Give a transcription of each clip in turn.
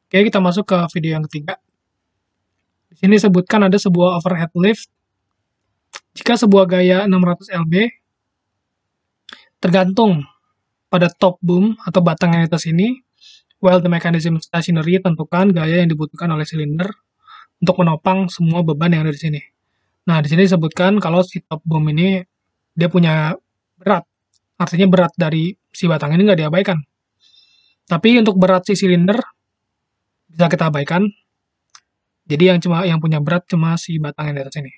Oke, kita masuk ke video yang ketiga. Di sini disebutkan ada sebuah overhead lift. Jika sebuah gaya 600 lb tergantung pada top boom atau batang yang di atas ini, while the mechanism stationary, tentukan gaya yang dibutuhkan oleh silinder untuk menopang semua beban yang ada di sini. Nah, di sini disebutkan kalau si top boom ini dia punya berat. Artinya berat dari si batang ini nggak diabaikan. Tapi untuk berat si silinder bisa kita abaikan. Jadi yang punya berat cuma si batang yang di atas ini.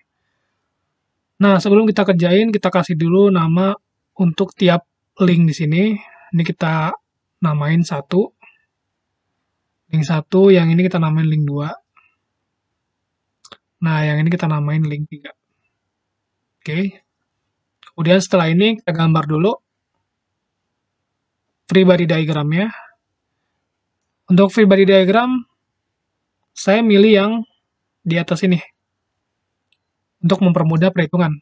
Nah, sebelum kita kerjain, kita kasih dulu nama untuk tiap link di sini. Ini kita namain 1. Link 1, yang ini kita namain link 2. Nah, yang ini kita namain link 3. Oke. Kemudian setelah ini kita gambar dulu free body diagramnya. Untuk free body diagram, saya milih yang di atas ini untuk mempermudah perhitungan.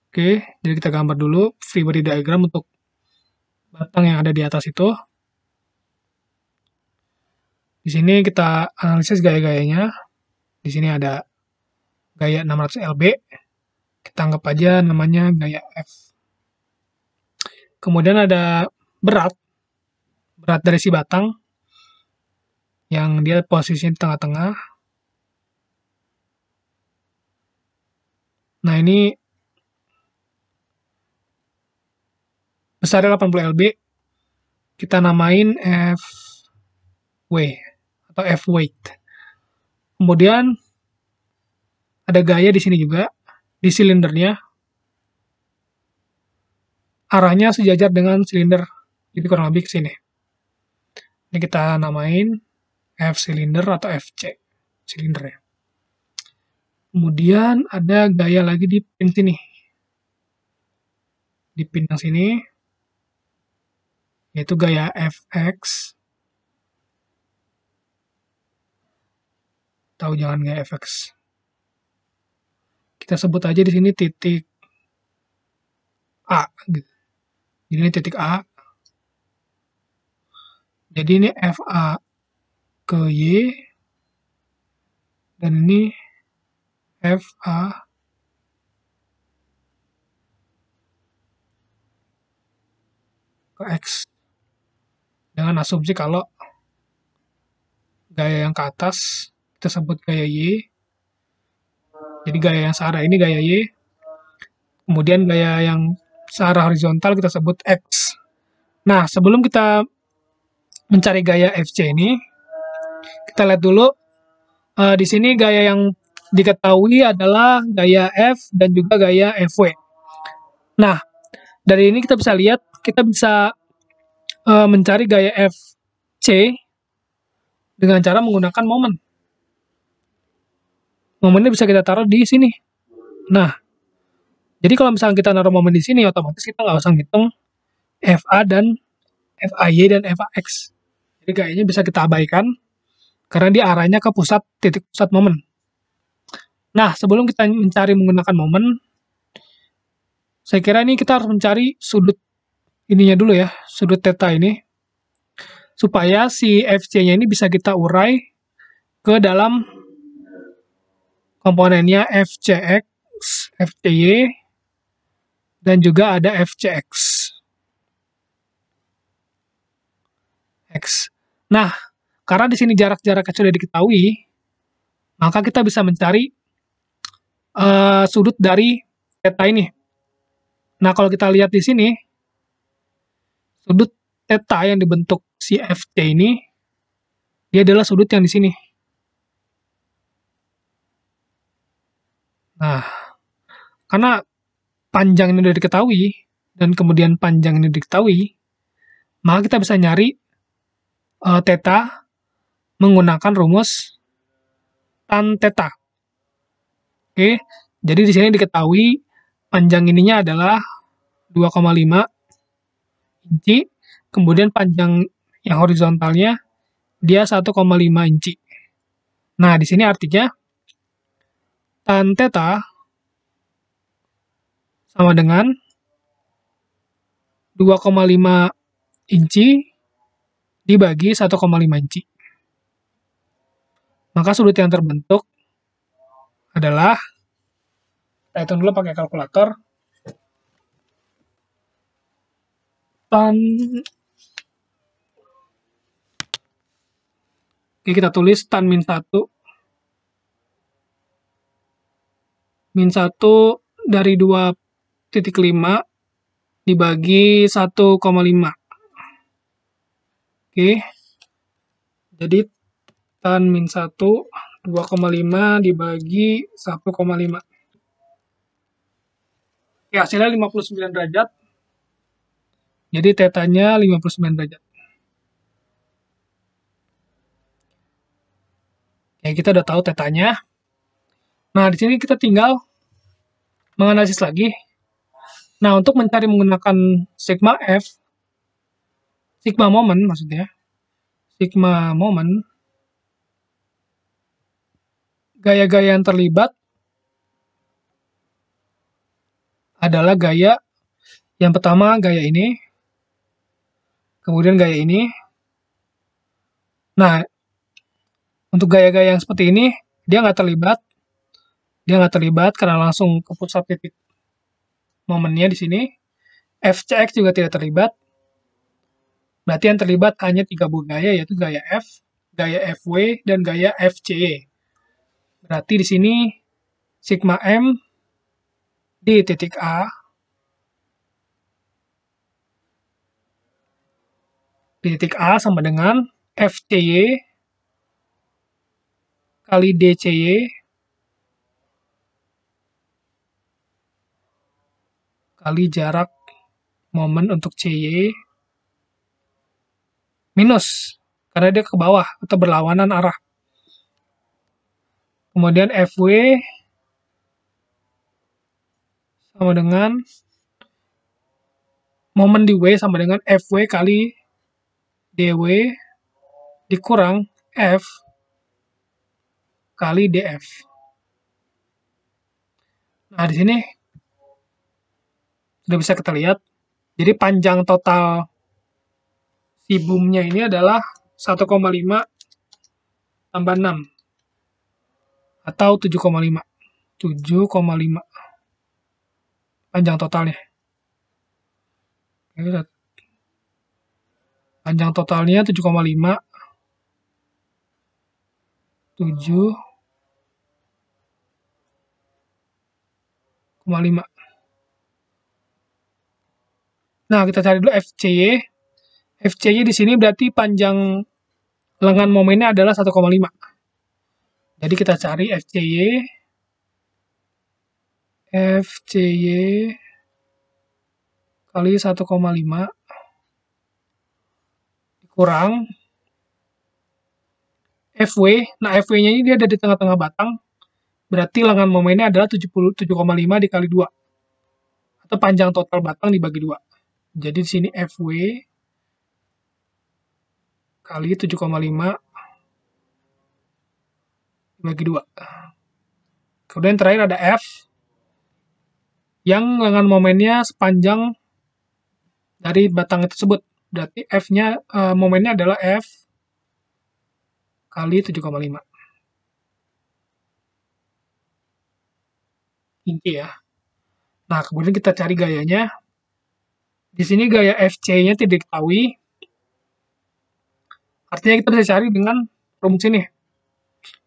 Oke, jadi kita gambar dulu free body diagram untuk batang yang ada di atas itu. Di sini kita analisis gaya-gayanya. Di sini ada gaya 600 lb. Kita anggap aja namanya gaya F. Kemudian ada berat dari si batang yang dia posisinya di tengah-tengah. Nah, ini besarnya 80 lb. Kita namain Fw atau F weight. Kemudian ada gaya di sini juga di silindernya. Arahnya sejajar dengan silinder. Jadi kurang lebih ke sini. Ini kita namain F silinder atau FC silindernya. Kemudian ada gaya lagi di pin sini. Di pin yang sini, yaitu gaya FX. Tahu jangan gaya FX. Kita sebut aja di sini titik A. Jadi ini titik A. Jadi ini FA ke Y. Dan ini FA ke X. Dengan asumsi kalau gaya yang ke atas kita sebut gaya Y. Jadi gaya yang searah ini gaya Y. Kemudian gaya yang searah horizontal kita sebut X. Nah, sebelum kita mencari gaya FC ini, kita lihat dulu di sini gaya yang diketahui adalah gaya F dan juga gaya FW. Nah, dari ini kita bisa lihat, kita bisa mencari gaya FC dengan cara menggunakan momen. Momennya bisa kita taruh di sini. Nah, jadi kalau misalnya kita naruh momen di sini, otomatis kita nggak usah ngitung FA dan FAY dan FAX. Jadi gayanya bisa kita abaikan, karena dia arahnya ke titik pusat momen. Nah, sebelum kita mencari menggunakan momen, saya kira ini kita harus mencari sudut ininya dulu ya, sudut theta ini, supaya si FC-nya ini bisa kita urai ke dalam komponennya FCX, FCY, dan juga ada FCX. X. Nah, karena di sini jarak-jaraknya sudah diketahui, maka kita bisa mencari sudut dari theta ini. Nah, kalau kita lihat di sini, sudut theta yang dibentuk si FC ini, dia adalah sudut yang di sini. Nah, karena panjang ini sudah diketahui, dan kemudian panjang ini diketahui, maka kita bisa nyari theta menggunakan rumus tan theta. Oke, jadi di sini diketahui panjang ininya adalah 2,5 inci, kemudian panjang yang horizontalnya dia 1,5 inci. Nah, di sini artinya tan theta sama dengan 2,5 inci dibagi 1,5 inci. Maka sudut yang terbentuk adalah, kita hitung dulu pakai kalkulator, tan, oke, kita tulis tan min 1, min 1 dari 2,5 dibagi 1,5. Oke, jadi tan min 1, 2,5 dibagi 1,5. Oke, hasilnya 59 derajat. Jadi tetanya 59 derajat. Oke, kita udah tahu tetanya. Nah, di sini kita tinggal menganalisis lagi. Nah, untuk mencari menggunakan sigma F, sigma momen maksudnya, sigma momen, gaya-gaya yang terlibat adalah gaya yang pertama, gaya ini, kemudian gaya ini. Nah, untuk gaya-gaya yang seperti ini, dia nggak terlibat karena langsung ke pusat titik momennya di sini. FCX juga tidak terlibat. Berarti yang terlibat hanya 3 buah gaya, yaitu gaya F, gaya FW, dan gaya FCY. Berarti di sini sigma M di titik A sama dengan FCY kali DCY kali jarak momen untuk CY minus, karena dia ke bawah atau berlawanan arah. Kemudian FW sama dengan momen di W sama dengan FW kali DW dikurang F kali DF. Nah, di sini sudah bisa kita lihat. Jadi panjang total si boomnya ini adalah 1,5 tambah 6 atau 7,5. 7,5 panjang totalnya. Panjang totalnya 7,5. 7,5. Nah, kita cari dulu FCY. FCY di sini berarti panjang lengan momennya adalah 1,5. Jadi kita cari FCY. FCY kali 1,5 dikurang FW. Nah, FW-nya ini dia ada di tengah-tengah batang. Berarti lengan momennya adalah 7,5 dikali 2. Atau panjang total batang dibagi 2. Jadi di sini FW kali 7,5 dibagi 2. Kemudian terakhir ada F yang lengan momennya sepanjang dari batang tersebut. Berarti F-nya momennya adalah F kali 7,5 inci ya. Nah, kemudian kita cari gayanya. Di sini gaya FC-nya tidak diketahui. Artinya kita bisa cari dengan rumus ini.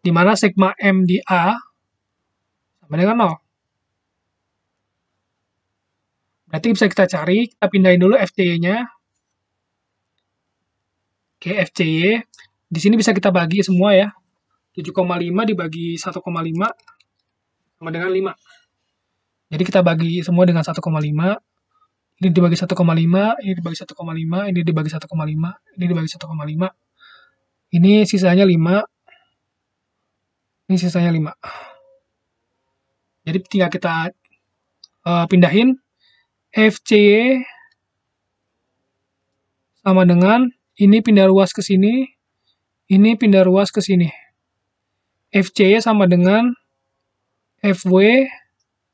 Di mana sigma M di A sama dengan 0. Berarti bisa kita cari, kita pindahin dulu FCY-nya. Oke, FCY. Di sini bisa kita bagi semua ya. 7,5 dibagi 1,5 sama dengan 5. Jadi kita bagi semua dengan 1,5. Ini dibagi 1,5, ini dibagi 1,5, ini dibagi 1,5, ini dibagi 1,5. Ini sisanya 5. Ini sisanya 5. Jadi tinggal kita pindahin. FCY sama dengan ini pindah ruas ke sini, ini pindah ruas ke sini. FCY sama dengan FW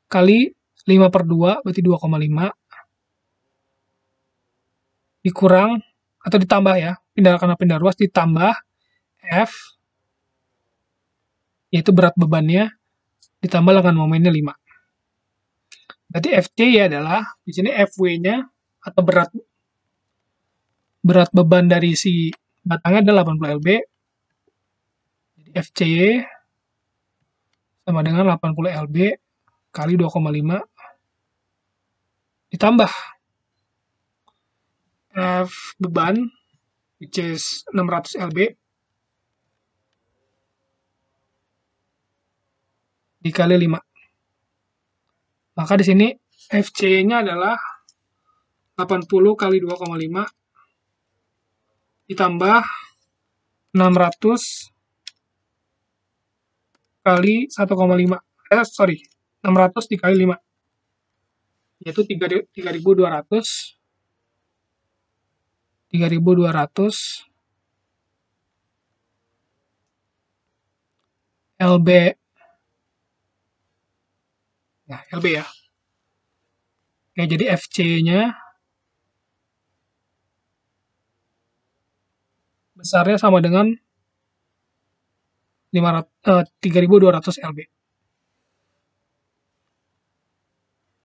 kali 5/2, berarti 2,5. Dikurang atau ditambah ya, karena pindah ruas ditambah F, yaitu berat bebannya, ditambah dengan momennya 5. Berarti FC adalah, di sini FW-nya, atau berat beban dari si batangnya adalah 80 lb. Jadi FC sama dengan 80 lb kali 2,5 ditambah F beban, which is 600 lb, dikali 5. Maka di sini FC-nya adalah 80 kali 2,5 ditambah 600 kali 1,5. 600 dikali 5. Yaitu 3.200 LB. Nah, LB ya. Oke, jadi FC-nya besarnya sama dengan 3.200 LB.